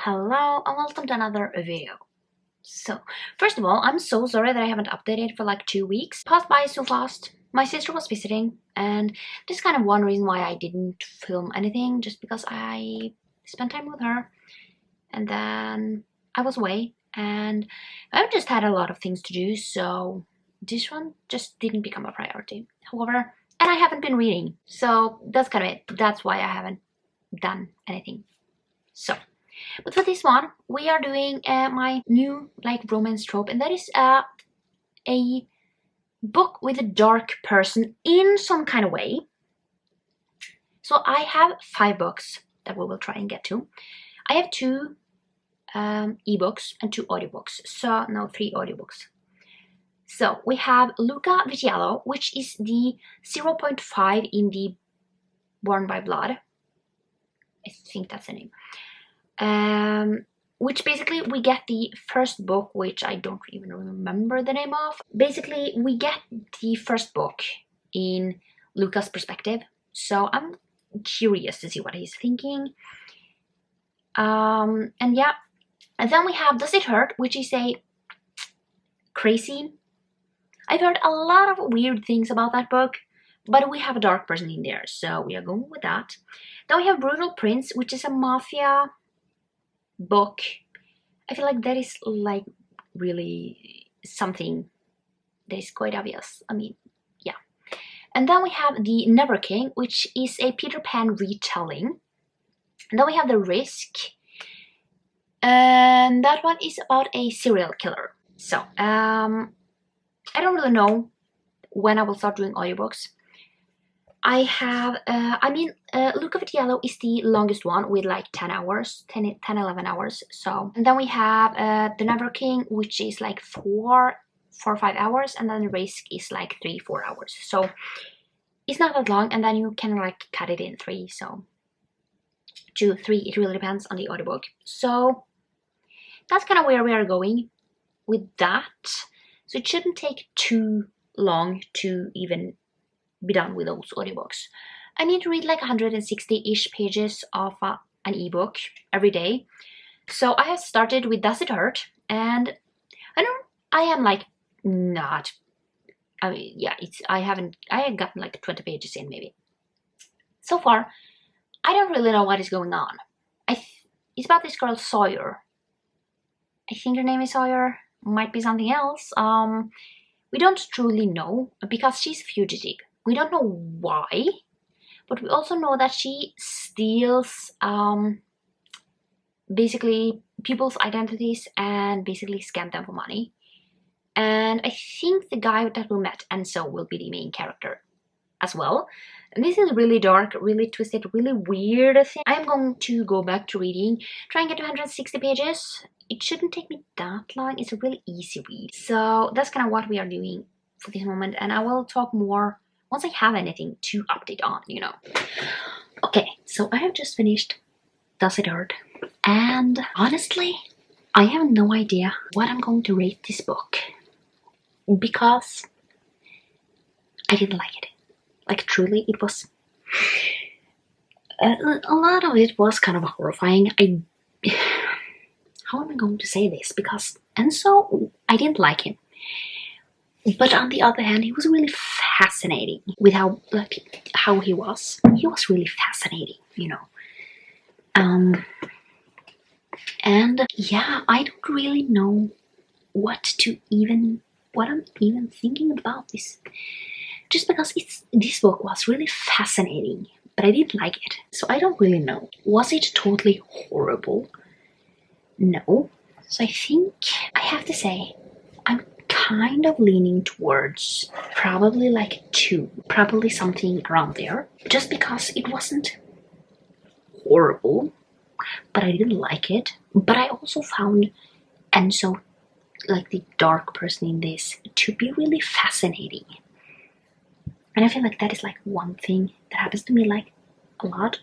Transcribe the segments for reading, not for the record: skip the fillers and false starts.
Hello and welcome to another video. So, first of all, I'm so sorry that I haven't updated for like 2 weeks. Passed by so fast. My sister was visiting and this is kind of one reason why I didn't film anything, just because I spent time with her and then I was away and I've just had a lot of things to do, so this one just didn't become a priority. However, and I haven't been reading, so that's kind of it. That's why I haven't done anything. So, but for this one, we are doing my new romance trope, and that is a book with a dark person in some kind of way. So I have 5 books that we will try and get to. I have 2 ebooks and 2 audiobooks. So no, 3 audiobooks. So we have Luca Vitiello, which is the 0.5 in the Born by Blood. I think that's the name. Which basically we get the first book, which I don't even remember the name of. Basically, we get the first book in Luca's perspective. So I'm curious to see what he's thinking. And yeah, and then we have Does It Hurt, which is a crazy. I've heard a lot of weird things about that book, but we have a dark person in there, so we are going with that. Then we have Brutal Prince, which is a mafia book. I feel like that is like really something that is quite obvious. I mean, yeah. And then we have The Never King, which is a Peter Pan retelling. And then we have The Risk, and that one is about a serial killer. So I don't really know when I will start doing audiobooks. I have, Luca Vitiello is the longest one with like 10 hours, 11 hours. So, and then we have The Never King, which is like 4 or 5 hours. And then The Risk is like 3-4 hours. So it's not that long. And then you can like cut it in 3. So 2, 3, it really depends on the audiobook. So that's kind of where we are going with that. So it shouldn't take too long to even be done with those audiobooks. I need to read like 160-ish pages of an ebook every day. So I have started with Does It Hurt? And I am like not, I mean, yeah, I have gotten like 20 pages in maybe. So far, I don't really know what is going on. It's about this girl Sawyer. I think her name is Sawyer, might be something else. We don't truly know because she's a fugitive. We don't know why, but we also know that she steals basically people's identities and basically scam them for money. And I think the guy that we met, Enzo, will be the main character as well. And this is really dark, really twisted, really weird thing. I'm going to go back to reading, try and get to 160 pages. It shouldn't take me that long. It's a really easy read. So that's kind of what we are doing for this moment. And I will talk more once I have anything to update on, you know. Okay, so I have just finished Does It Hurt? And honestly, I have no idea what I'm going to rate this book, because I didn't like it. Like, truly, it was... a lot of it was kind of horrifying. How am I going to say this? Because Enzo, I didn't like him. But on the other hand, he was really fascinating with how he was. He was really fascinating, you know. And yeah, I don't really know what I'm even thinking about this. Just because this book was really fascinating, but I didn't like it. So I don't really know. Was it totally horrible? No. So I think I have to say I'm kind of leaning towards probably like 2, probably something around there, just because it wasn't horrible, but I didn't like it. But I also found Enzo, like the dark person in this, to be really fascinating. And I feel like that is like one thing that happens to me like a lot.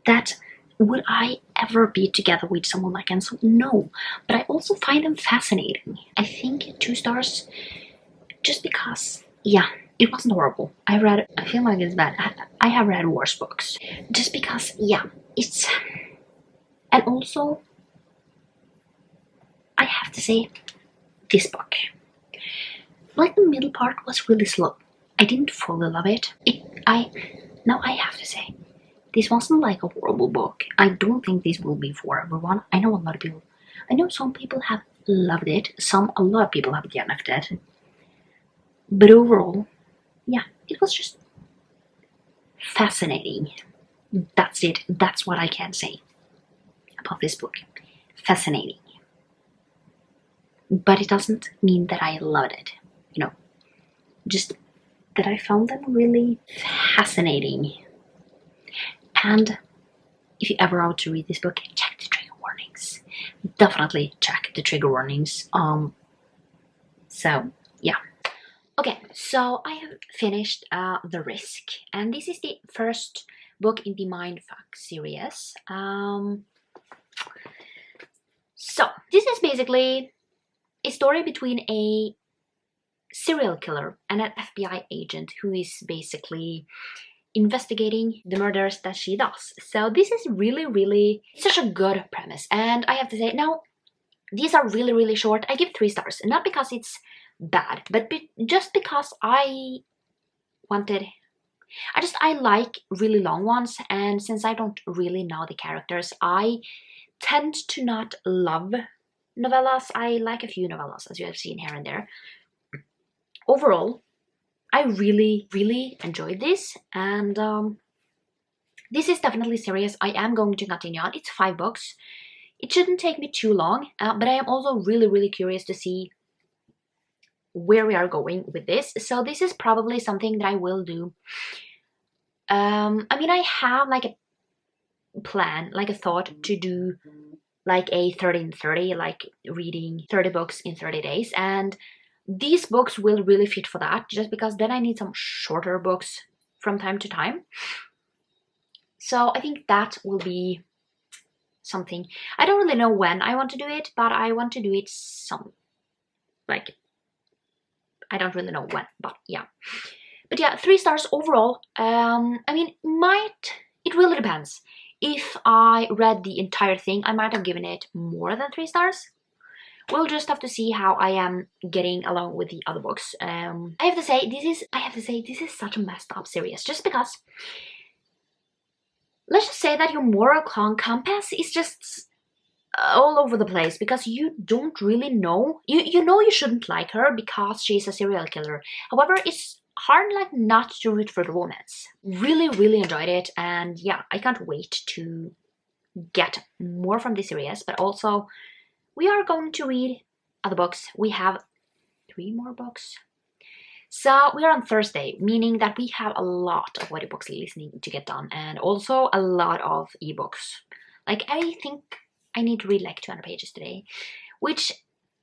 That would I ever be together with someone like Enzo? No. But I also find them fascinating. I think 2 stars, just because, yeah, it wasn't horrible. I feel like it's bad. I have read worse books. Just because, yeah, it's... And also, I have to say, this book, like the middle part was really slow. I didn't fully love it. Now I have to say, this wasn't like a horrible book. I don't think this will be for everyone. I know some people have loved it. A lot of people have DNF'd it. But overall, yeah, it was just fascinating. That's it. That's what I can say about this book. Fascinating. But it doesn't mean that I loved it. Just that I found them really fascinating. And if you ever want to read this book, check the trigger warnings. Definitely check the trigger warnings. So yeah. Okay, so I have finished The Risk, and this is the first book in the Mindfuck series. So this is basically a story between a serial killer and an FBI agent who is basically investigating the murders that she does. So this is really such a good premise, and I have to say, now these are really short. I give 3 stars, not because it's bad, but just because I like really long ones, and since I don't really know the characters, I tend to not love novellas. I like a few novellas, as you have seen here and there. Overall, I really enjoyed this, and this is definitely serious. I am going to continue on. It's 5 books. It shouldn't take me too long, but I am also really curious to see where we are going with this. So this is probably something that I will do. I mean, I have like a plan, like a thought to do like a 30 in 30, like reading 30 books in 30 days, and these books will really fit for that, just because then I need some shorter books from time to time. So I think that will be something. I don't really know when I want to do it, but I want to do it I don't really know when, but yeah. But yeah, 3 stars overall. I mean, it really depends. If I read the entire thing, I might have given it more than 3 stars. We'll just have to see how I am getting along with the other books. I have to say, this is such a messed up series, just because, let's just say that your moral compass is just all over the place, because you don't really know. You know you shouldn't like her because she's a serial killer. However, it's hard not to root for the romance. Really enjoyed it, and yeah, I can't wait to get more from this series. But also, we are going to read other books. We have 3 more books. So we are on Thursday, meaning that we have a lot of audiobooks listening to get done, and also a lot of ebooks. Like, I think I need to read like 200 pages today, which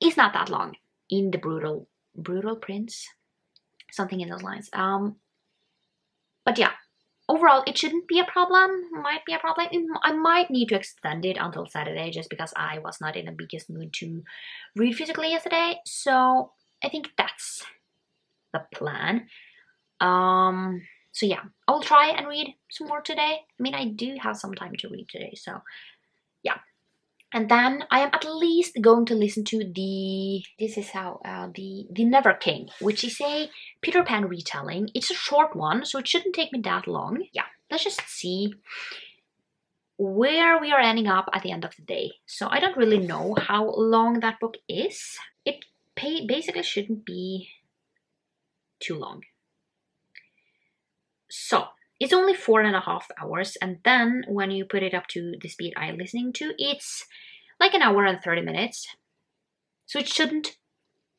is not that long in the Brutal Prince, something in those lines. But yeah, overall, it shouldn't be a problem. Might be a problem. I might need to extend it until Saturday, just because I was not in the biggest mood to read physically yesterday. So I think that's the plan. So yeah, I'll try and read some more today. I mean, I do have some time to read today, so yeah. And then I am at least going to listen to the Never King, which is a Peter Pan retelling. It's a short one, so it shouldn't take me that long. Yeah, let's just see where we are ending up at the end of the day. So I don't really know how long that book is. It basically shouldn't be too long. So it's only 4.5 hours, and then when you put it up to the speed I'm listening to, it's like 1 hour and 30 minutes. So it shouldn't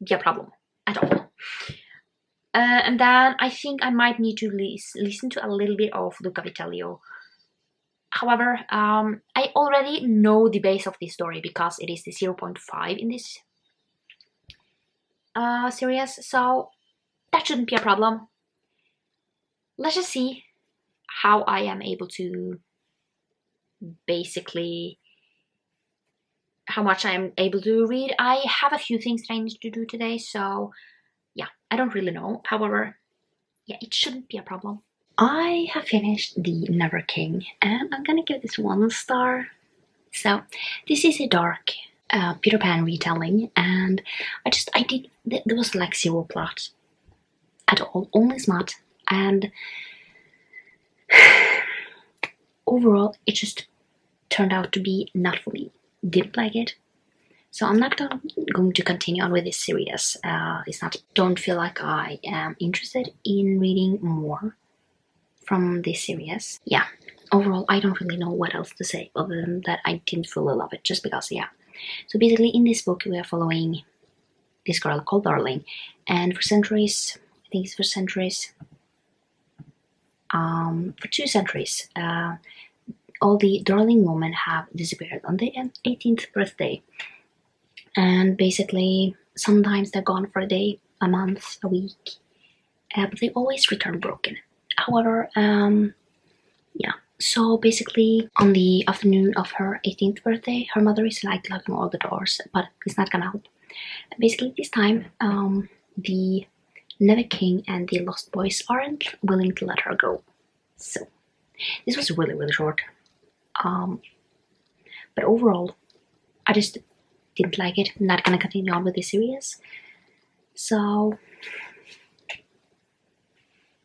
be a problem at all. And then I think I might need to listen to a little bit of Luca Vitellio. However, I already know the base of this story because it is the 0.5 in this series, so that shouldn't be a problem. Let's just see how I am able to basically, how much I am able to read. I have a few things that I need to do today, so yeah, I don't really know. However, yeah, it shouldn't be a problem. I have finished the Never King, and I'm gonna give this 1 star. So this is a dark Peter Pan retelling, and there was like zero plot at all, only smut, and overall it just turned out to be not for me. Didn't like it, so I'm not going to continue on with this series. Don't feel like I am interested in reading more from this series. Yeah, overall I don't really know what else to say other than that I didn't fully love it, just because, yeah. So basically in this book we are following this girl called Darling, and for centuries, I think it's for centuries, for 2 centuries, all the Darling women have disappeared on the 18th birthday, and basically sometimes they're gone for a day, a month, a week, but they always return broken. However, yeah, so basically on the afternoon of her 18th birthday, her mother is like locking all the doors, but it's not gonna help. Basically this time, the Never King and the Lost Boys aren't willing to let her go. So this was really, really short. But overall, I just didn't like it. I'm not gonna continue on with this series. So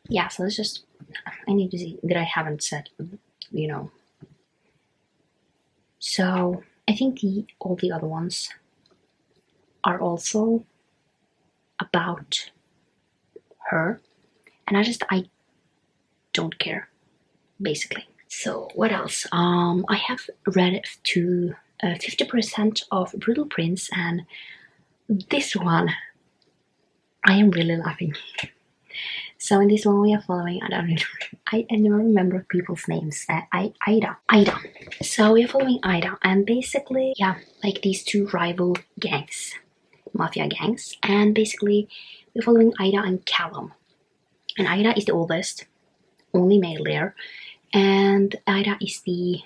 yeah, so it's just, I need to see that I haven't said, you know. So I think all the other ones are also about her, and I don't care, basically. So what else? I have read to 50% of Brutal Prince, and this one I am really laughing. So in this one we are following, I never remember people's names. Ida. So we are following Ida, and basically, yeah, like these 2 rival gangs, mafia gangs, and basically we're following Ida and Callum. And Ida is the oldest, only male there, and Ida is the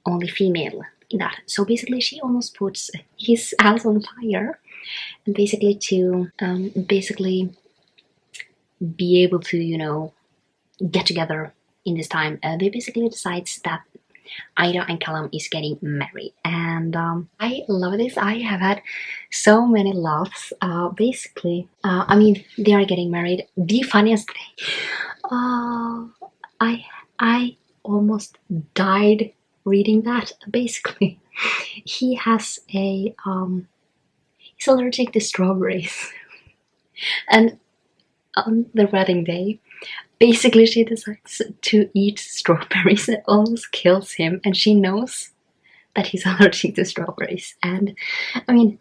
only female in that. So basically she almost puts his house on fire, and basically to be able to, you know, get together in this time, they basically decides that Ida and Callum is getting married, and I love this. I have had so many laughs. Basically, I mean, they are getting married. The funniest thing, I almost died reading that. Basically, he has a he's allergic to strawberries, and on the wedding day, basically she decides to eat strawberries. It almost kills him, and she knows that he's allergic to strawberries. And I mean,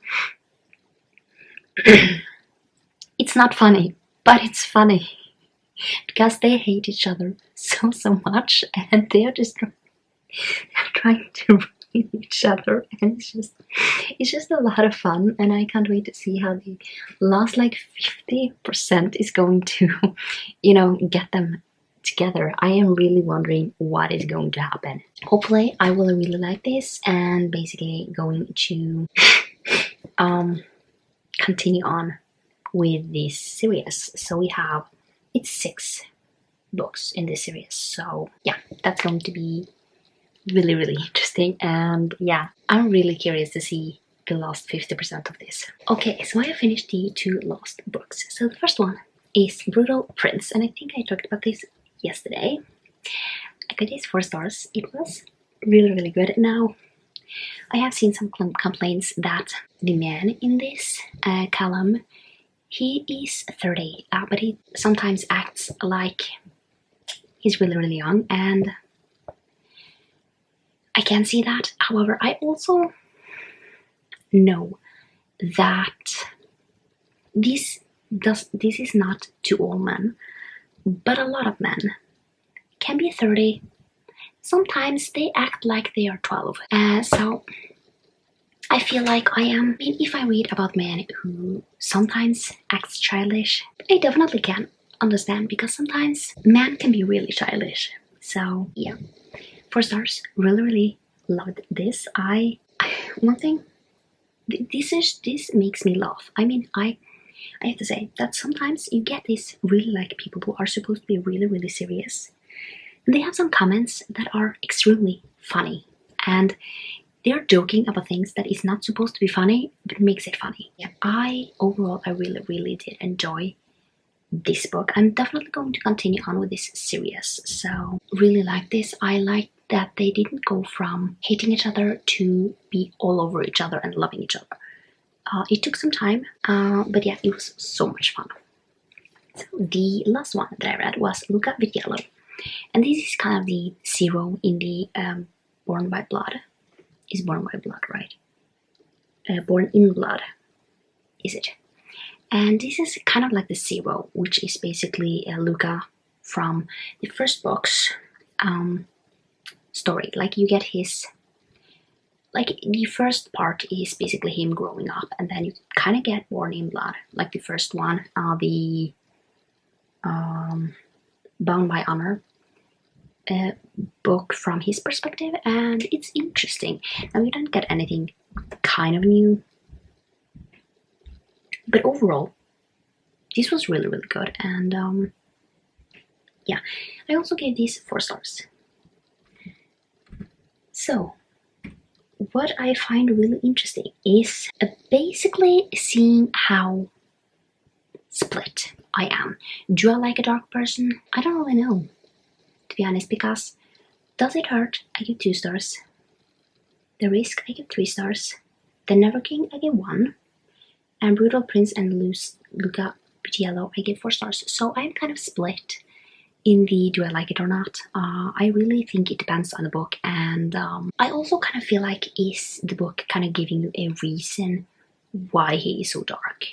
it's not funny, but it's funny because they hate each other so much, and they're trying to ruin each other, and it's just a lot of fun, and I can't wait to see how the last like 50% is going to, you know, get them together. I am really wondering what is going to happen. Hopefully I will really like this, and basically going to continue on with this series. So it's 6 books in this series, so yeah, that's going to be really, really interesting. And yeah, I'm really curious to see the last 50% of this. Okay, so I have finished the 2 last books. So the first one is Brutal Prince, and I think I talked about this yesterday. I got these 4 stars. It was really, really good. Now, I have seen some complaints that the man in this, Callum, he is 30, but he sometimes acts like he's really, really young, and I can see that. However, I also know that this is not to all men, but a lot of men can be 30. Sometimes they act like they are 12. So I feel like if I read about men who sometimes acts childish, I definitely can understand, because sometimes men can be really childish. So yeah. 4 stars. Really, really loved this. One thing, this makes me laugh. I mean, I have to say that sometimes you get these really like people who are supposed to be really, really serious, and they have some comments that are extremely funny, and they're joking about things that is not supposed to be funny, but makes it funny. Yeah, overall I really did enjoy this book. I'm definitely going to continue on with this series. So really like this. I like that they didn't go from hating each other to be all over each other and loving each other. It took some time, but yeah, it was so much fun. So the last one that I read was Luca with Yellow, and this is kind of the zero in the Born by Blood. Is Born by Blood, right? Born in Blood, is it? And this is kind of like the zero, which is basically Luca from the first book's story. Like you get his, like the first part is basically him growing up, and then you kind of get Born in Blood, like the first one, the Bound by Honor book from his perspective, and it's interesting. Now you don't get anything kind of new, but overall this was really good, and yeah, I also gave these 4 stars. So what I find really interesting is basically seeing how split I am. Do I like a dark person? I don't really know, to be honest, because Does It Hurt? I give 2 stars. The Risk, I give 3 stars. The Never King, I give 1. And Brutal Prince and Luca with Yellow, I give 4 stars. So I'm kind of split in the do I like it or not. I really think it depends on the book, and I also kind of feel like, is the book kind of giving you a reason why he is so dark?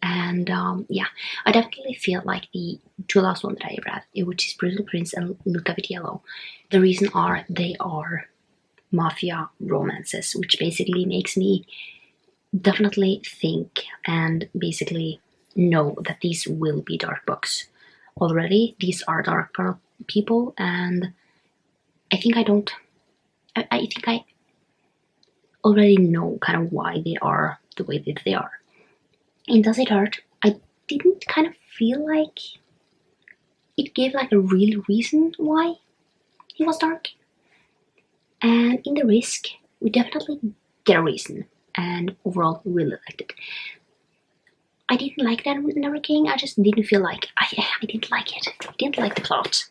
And yeah, I definitely feel like the 2 last one that I read, which is Brutal Prince and Luca with Yellow, the reason are they are mafia romances, which basically makes me definitely think and basically know that these will be dark books. Already, these are dark people, and I think I think I already know kind of why they are the way that they are. In Does It Hurt? I didn't kind of feel like it gave like a real reason why he was dark. And in The Risk, we definitely get a reason, and overall really liked it. I didn't like that Never King. I just didn't feel like I didn't like it. I didn't like the plot,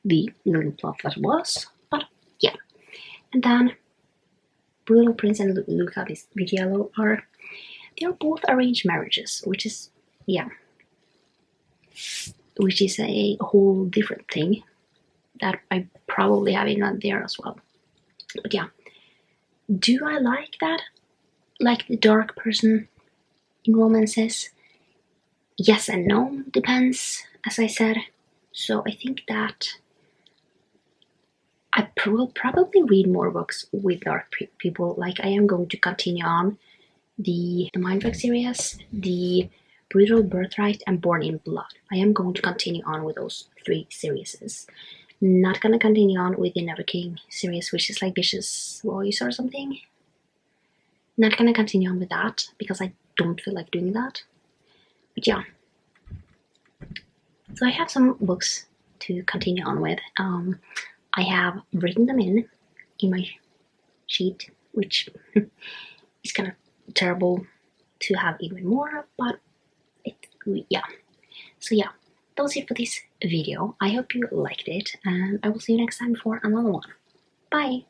the little plot that was, but yeah. And then Brutal Prince and Luca with Yellow they're both arranged marriages, which is a whole different thing that I probably have in there as well. But yeah, do I like that? Like the dark person in romances? Yes and no, depends, as I said. So I think that I will probably read more books with dark people. Like I am going to continue on the Mindfuck series, the Brutal Birthright, and Born in Blood. I am going to continue on with those 3 series. Not gonna continue on with the Never King series, which is like Vicious Voice or something. Not gonna continue on with that because I don't feel like doing that. But yeah, so I have some books to continue on with. I have written them in my sheet, which is kind of terrible to have even more, but yeah. So yeah, that was it for this video. I hope you liked it, and I will see you next time for another one. Bye!